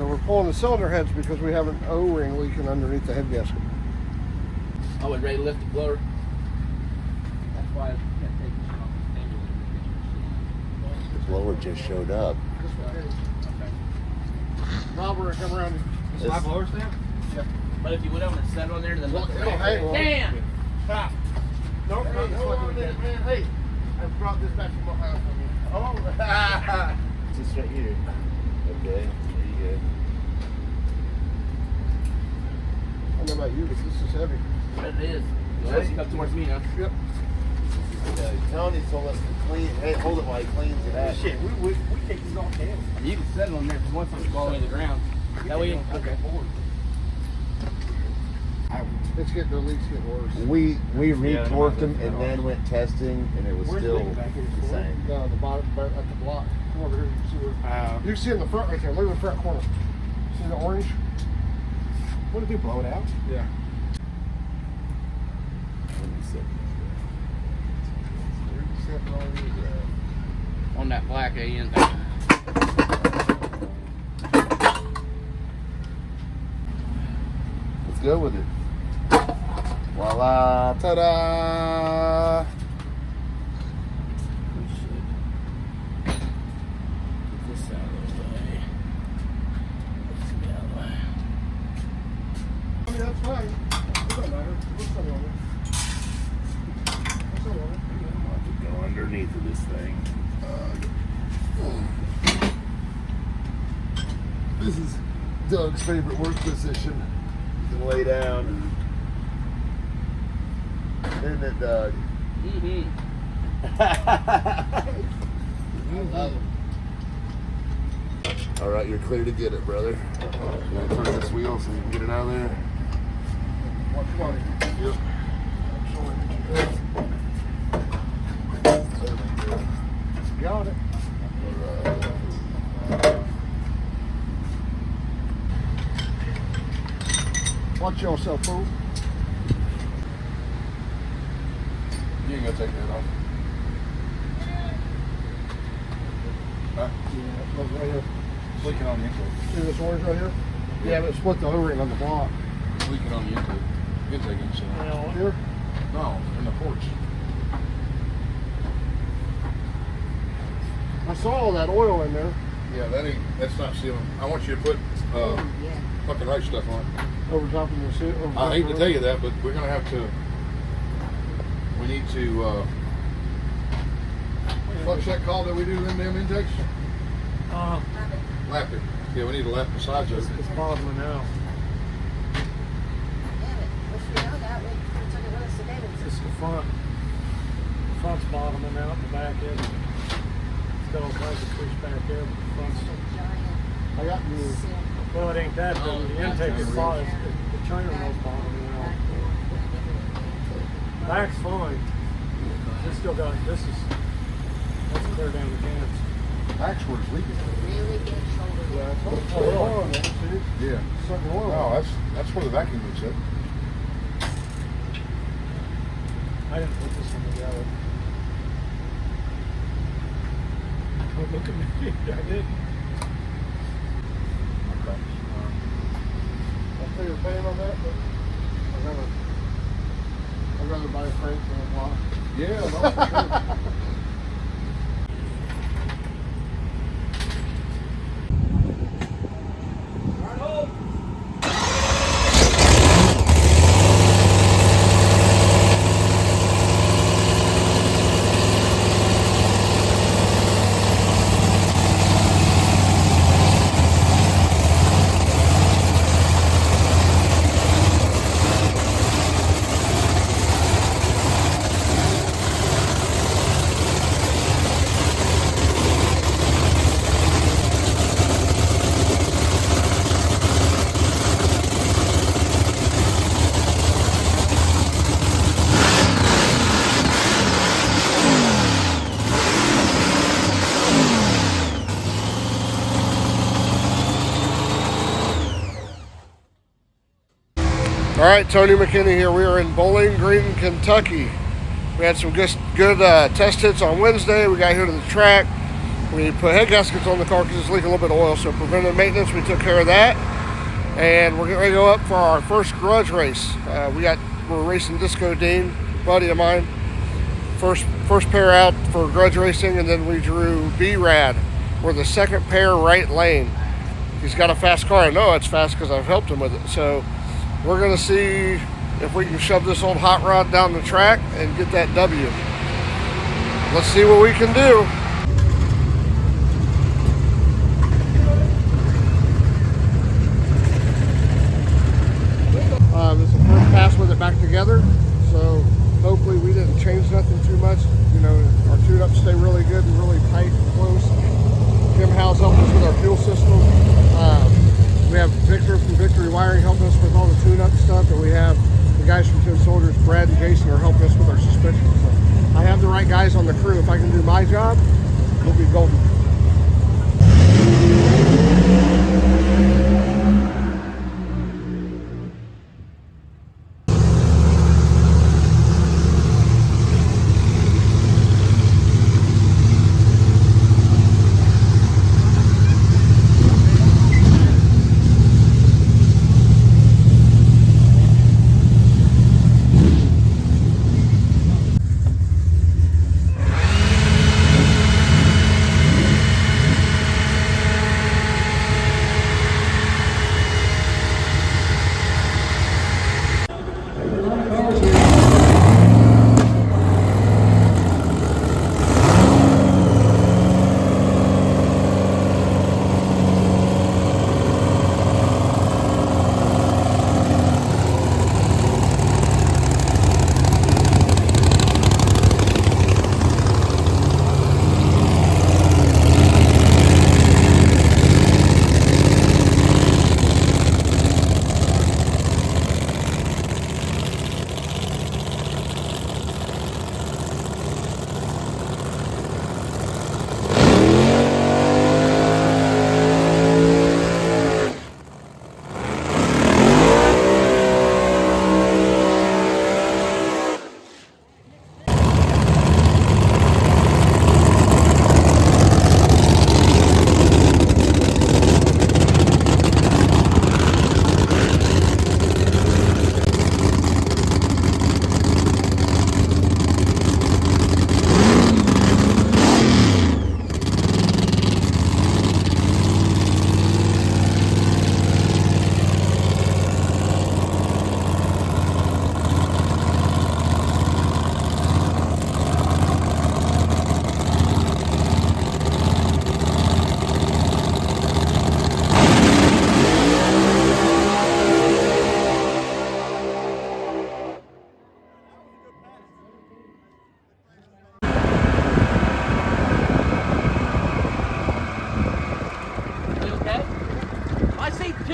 So we're pulling the cylinder heads because we have an O-ring leaking underneath the head gasket. Oh, and ready to lift the blower. That's why I can't take the The blower just showed up. Now we're gonna come around. This my blower stand? Yeah. But if you went over and set it on there, then look. Damn! Stop. Nope, hey, hold on a minute, man. Hey, I brought this back from my house. Oh, Just right here. Okay, there you go. I don't know about you, but this is heavy. But it is. Let's come towards me now. Yep. Tony told us to clean. Hey, hold it while he cleans it out. Shit, we take these off the handle. You can set it on there because once it's all the way to the ground. That way, okay. It's getting, the leaks get worse. We retorqued them and then went testing, and it was still the same. No, the bottom, at the block. Come over here, you can see where. You can see in the front right there. Look at the front corner. See the orange? What did you blow it out? Yeah. On that black end. Let's go with it. Voila! Ta-da! We should get this out of the way. Let's get out of the way. I mean, that's fine. It doesn't matter. What's that on there? What's that on there? I'll have to go underneath of this thing. This is Doug's favorite work position. You can lay down. Isn't it, Doug? Mm-hmm. I love them. All right, you're clear to get it, brother. You want to turn this wheel so you can get it out of there? Watch your body. Yep. Got it. Watch yourself, fool. You ain't gonna take that off. Huh? Yeah, look right here. Leaking on the intake. See this orange right here? Yeah, but it split the O-ring on the block. Leaking on the intake. Intake ain't so. Here? No, in the porch. I saw all that oil in there. Yeah, that's not sealing. I want you to put fucking right stuff on it. Over top of the suit. I hate to tell you that, but we're gonna have to. We need to. What's that called that we do them damn intakes? Lap it. Yeah, we need to lap the sides of it. It's bottoming out. It's the front. The front's bottoming out. The back is. It's got all kinds of fish back there, but the front's still. I got you. Well, it ain't that, but the intake is fine. The trainer wheel's bottoming out. Back's fine. It's still got, that's clear down the cans. Back's where it's leaking. Really good shoulder. Yeah, it's oil on there, see? Yeah. Sucking oil. No, that's where the vacuum is at. I didn't put this one together. Don't look at me. I did. Okay. I figured paying on that, but I'd rather buy a freight than a block. Yeah, no, for sure. All right, Tony McKinney here. We are in Bowling Green, Kentucky. We had some good test hits on Wednesday. We got here to the track. We put head gaskets on the car because it's leaking a little bit of oil. So preventive maintenance, we took care of that. And we're getting ready to go up for our first garage race. We're racing Disco Dean, buddy of mine. First pair out for grudge racing, and then we drew B-Rad. We're the second pair right lane. He's got a fast car. I know it's fast because I've helped him with it. So we're gonna see if we can shove this old hot rod down the track and get that W. Let's see what we can do. This is the first pass with it back together. So hopefully we didn't change nothing too much. You know, our tune-ups stay really good and really tight and close. Kim Howe's helped us with our fuel system. We have Victor from Victory Wiring helping us with all the tune-up stuff, and we have the guys from Tin Soldiers, Brad and Jason, are helping us with our suspension. So I have the right guys on the crew. If I can do my job, we'll be golden.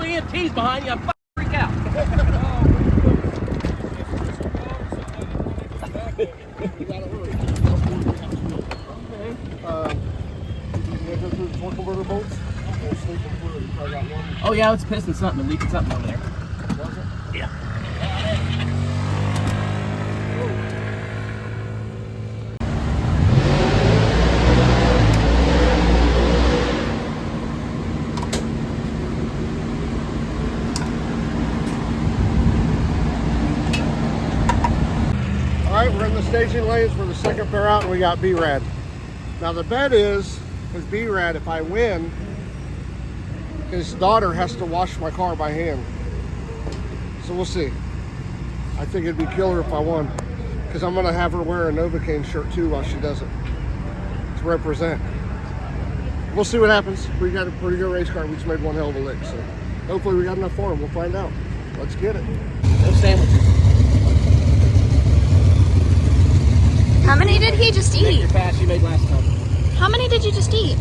EMTs behind you, I freak out. You gotta hurry. Oh yeah, it's pissing something, leaking something over there. Yeah. We're in the staging lanes for the second pair out, and we got B-Rad. Now the bet is, with B-Rad, if I win, his daughter has to wash my car by hand. So we'll see. I think it'd be killer if I won, because I'm gonna have her wear a Novocaine shirt too while she does it, to represent. We'll see what happens. We got a pretty good race car. We just made one hell of a lick, so hopefully we got enough for him. We'll find out. Let's get it. No sandwiches. How many did he just Make eat? your pass you made last time. How many did you just eat?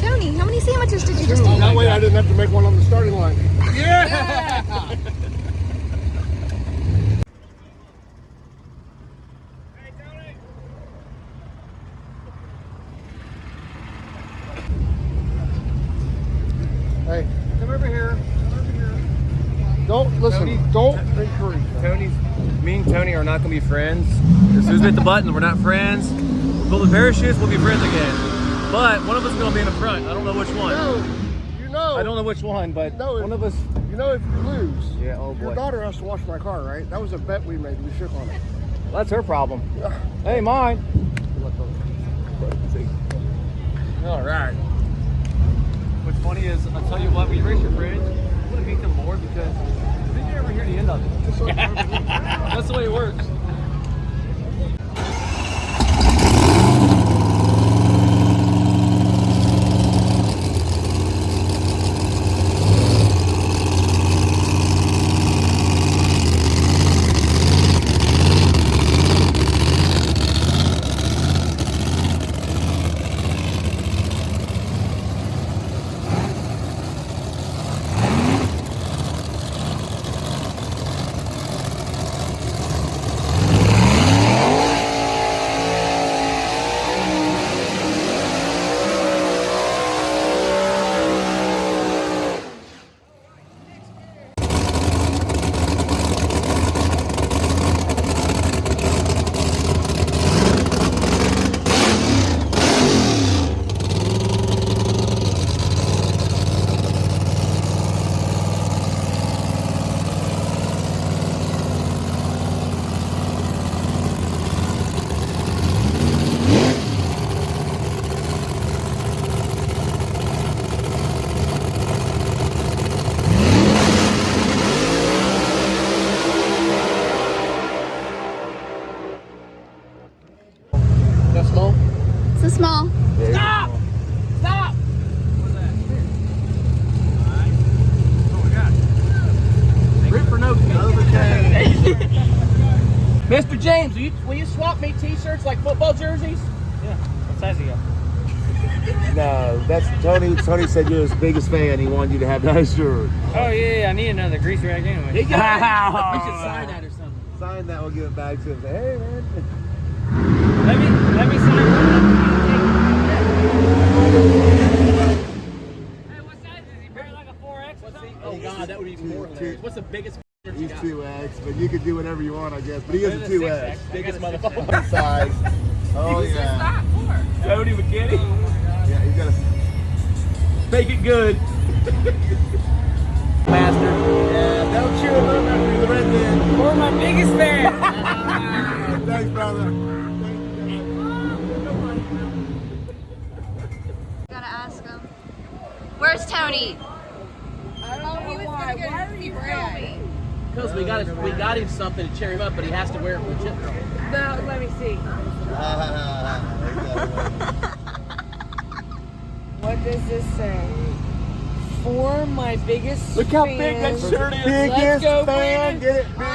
Tony, how many sandwiches did you just Dude, eat? that way I didn't have to make one on the starting line. Yeah! Hey, come over here. Come over here. Don't listen. Tony, don't encourage them. Me and Tony are not going to be friends. As soon as we hit the button, we're not friends. Pull the parachutes, we'll be friends again. But one of us is gonna be in the front. I don't know which one. You know. I don't know which one, but one of us. You know if you lose. Yeah. Oh boy. Your daughter has to wash my car, right? That was a bet we made. We shook on it. Well, that's her problem. Hey, mine. All right. What's funny is, I'll tell you what, when you race your friends, you want to meet them more because then you never hear the end of it. That's the way it works. It's a small. Stop! Stop! What's that? Oh my God. Rip for no Mr. James, will you swap me t-shirts like football jerseys? Yeah. What size you got? No, that's Tony. Tony said you're his biggest fan. He wanted you to have that shirt. Oh yeah, I need another grease rag anyway. You should sign that or something. Sign that. We'll give it back to him. Say, hey man. Let me sign one. Hey, what size is he? Probably like a 4X or something? Oh God, that would be even more hilarious. What's the biggest shirt you He's got? 2X, but you could do whatever you want, I guess. But he is a 2X. Biggest motherfucker. One size. Oh yeah. Tony McKinney. Yeah, he's got a. Make it good. Master. Yeah, don't cheer him up after the red man. You're my biggest fan. Thanks, brother. Gotta ask him. Where's Tony? I don't know why. Why are you filming? Because we got him something to cheer him up, but he has to wear it for chip. No, let me see. What does this say? For my biggest Look how big that fans. shirt is. Biggest go, fan. Brandon. Get it? Biggest.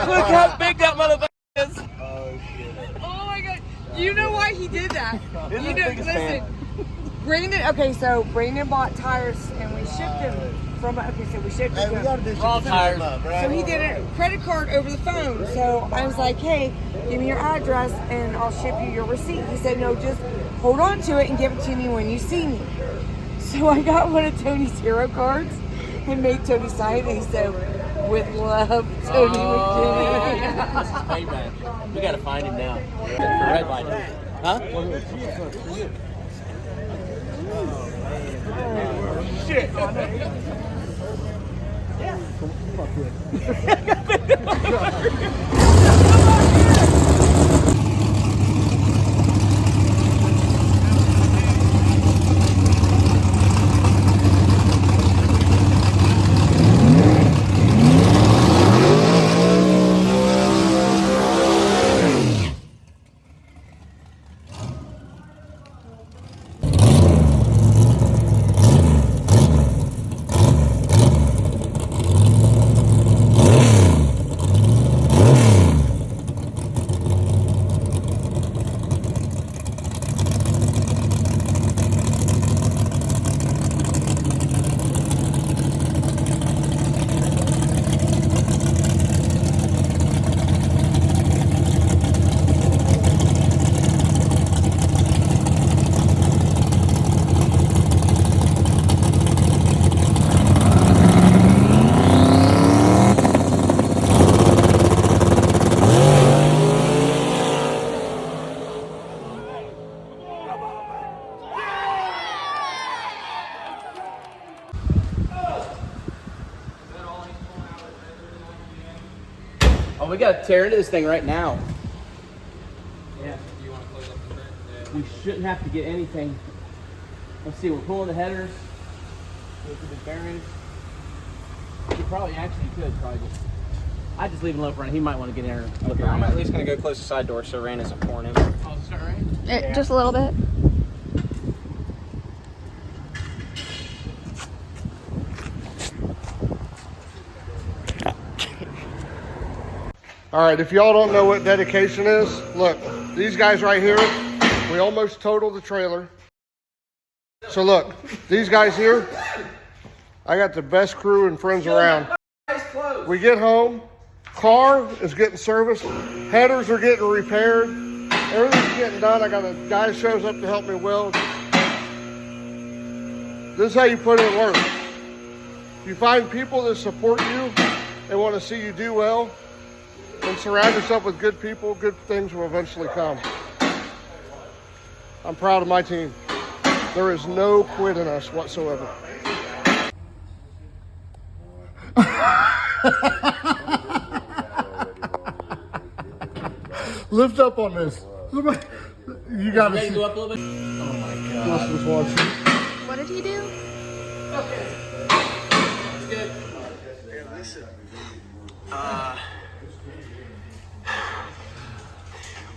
Look how big that motherfucker is. Oh shit. Oh my god. You know why he did that? He's You the know, biggest listen. fan. Brandon, okay, so Brandon bought tires and we shipped them from, okay, so we shipped Hey, them. we gotta do Raw some tires. up, right? So he did a credit card over the phone. So I was like, hey, give me your address and I'll ship you your receipt. He said, no, just hold on to it and give it to me when you see me. So I got one of Tony's hero cards and made Tony sign it. And he said, with love, Tony McKinney. This is payback. We gotta find him now. For red light. Huh? Shit. we gotta tear into this thing right now. Yeah. Do you want to close up the front? We shouldn't have to get anything. Let's see, we're pulling the headers. Look at the bearings. You probably actually could just. I just leave him alone for He might want to get in there and look Okay, around. I'm at least gonna go close the side door so rain isn't pouring in. Oh, is that right? Just a little bit. All right, if y'all don't know what dedication is, look, these guys right here, we almost totaled the trailer. So look, these guys here, I got the best crew and friends around. We get home, car is getting serviced, headers are getting repaired, everything's getting done. I got a guy shows up to help me weld. This is how you put in work. You find people that support you and want to see you do well, and surround yourself with good people, good things will eventually come. I'm proud of my team. There is no quit in us whatsoever. Lift up on this. You got to Ready see. to go up a little bit? Oh my God. Let's just watch it. What did he do? Okay. That's good. Hey, listen.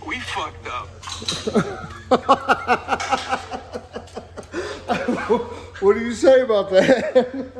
We fucked up. What do you say about that?